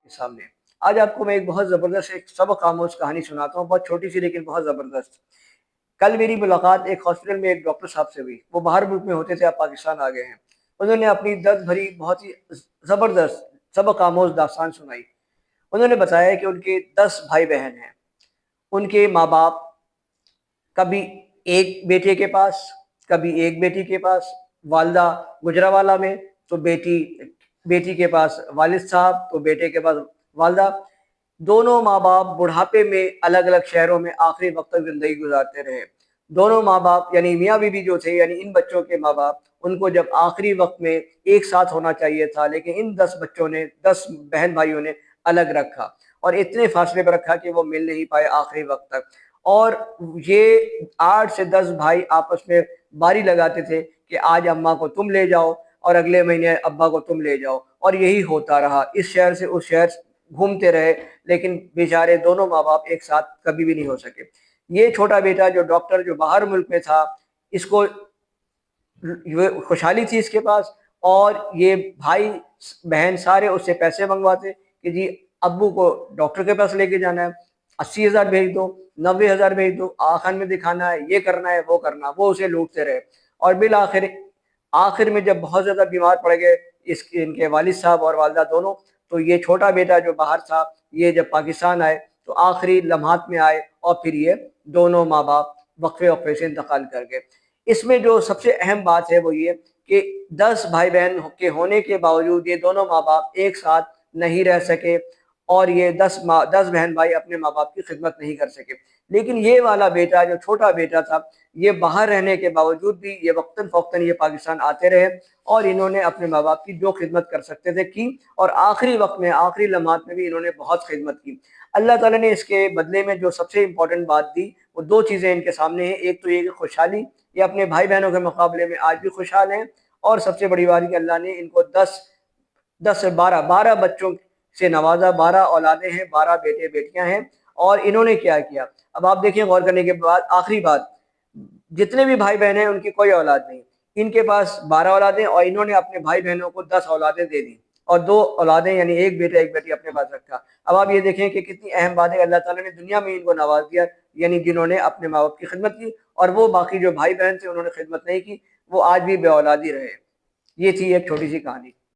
के सामने। आज आपको मैं एक बहुत ज़बरदस्त एक सबक आमोज़ कहानी सुनाता हूँ, बहुत छोटी सी लेकिन बहुत ज़बरदस्त। कल मेरी मुलाकात एक हॉस्पिटल में एक डॉक्टर साहब से हुई। वो बाहर मुल्क में होते थे, अब पाकिस्तान आ गए हैं। उन्होंने अपनी दर्द भरी बहुत ही ज़बरदस्त सबक आमोज़ दास्तान सुनाई। उन्होंने बताया कि उनके 10 भाई-बहन हैं। उनके माँ-बाप कभी एक बेटे के पास, कभी एक बेटी के पास, वालिदा गुजरावाला में, तो बेटी बेटी के पास वालिद साहब, तो बेटे के पास वालिदा। दोनों माँ-बाप बुढ़ापे में अलग-अलग शहरों में आखिरी वक़्त तक ज़िंदगी गुज़ारते रहे। दोनों माँ-बाप यानी मियाँ-बीवी जो थे, यानी इन बच्चों के माँ-बाप, उनको जब आखिरी वक़्त में एक साथ होना चाहिए था, लेकिन इन 10 बच्चों ने, 10 बहन-भाइयों ने अलग रखा और इतने फासले पर रखा कि वो मिल नहीं पाए आखिरी वक़्त तक। और ये 8 से 10 भाई आपस में बारी लगाते थे कि आज अम्मा को तुम ले जाओ और अगले महीने अब्बा को तुम ले जाओ, और यही होता रहा। इस शहर से उस शहर घूमते रहे, लेकिन बेचारे दोनों माँ-बाप एक साथ कभी भी नहीं हो सके। ये छोटा बेटा जो डॉक्टर जो बाहर मुल्क में था, इसको ये खुशहाली थी इसके पास, और ये भाई बहन सारे उससे पैसे मंगवाते कि जी अब्बू को डॉक्टर के पास लेके जाना है, 80,000 भेज दो, 90,000 भेज दो, आँख में दिखाना है, ये करना है, वो करना, वो उसे लूटते रहे। और बिल आखिर आखिर में जब बहुत ज़्यादा बीमार पड़ गए इनके वालिद साहब और वालिदा दोनों, तो ये छोटा बेटा जो बाहर था, ये जब पाकिस्तान आए तो आखिरी लम्हात में आए, और फिर ये दोनों माँ बाप वक्फे-वक्फे से इंतकाल कर गए। इसमें जो सबसे अहम बात है वो ये कि 10 भाई-बहन के होने के बावजूद ये दोनों माँ-बाप एक साथ नहीं रह सके, और ये 10 बहन-भाई अपने माँ-बाप की खिदमत नहीं कर सके। लेकिन ये वाला बेटा जो छोटा बेटा था, ये बाहर रहने के बावजूद भी ये वक़्तन-फ़ौक़्तन ये पाकिस्तान आते रहे, और इन्होंने अपने माँ-बाप की जो खिदमत कर सकते थे की, और आखिरी वक़्त में, आखिरी लम्हात में भी इन्होंने बहुत खिदमत की। अल्लाह ताला ने इसके बदले में जो सबसे इम्पोर्टेंट बात दी, वो 2 चीज़ें इनके सामने हैं। एक तो ये कि खुशहाली, ये अपने भाई-बहनों के मुकाबले में आज भी खुशहाल हैं, और सबसे बड़ी बात है कि अल्लाह ने इनको 10 से 12 बच्चों से नवाज़ा, 12 औलादें हैं, 12 बेटे-बेटियाँ हैं। और इन्होंने क्या किया? अब आप देखिए गौर करने के बाद आखिरी बात, जितने भी भाई-बहन हैं उनकी कोई औलाद नहीं। इनके पास 12 औलादें, और इन्होंने अपने भाई-बहनों को 10 औलादें दे दी, और 2 औलादें यानी 1 बेटा 1 बेटी अपने पास रखा। अब आप ये देखें कि कितनी अहम बात है, अल्लाह ताला ने दुनिया में इनको नवाज़ दिया, यानी जिन्होंने अपने माँ-बाप की खिदमत की, और वो बाकी जो भाई-बहन थे उन्होंने खिदमत नहीं की, वो आज भी बे औलाद ही रहे। ये थी एक छोटी-सी कहानी।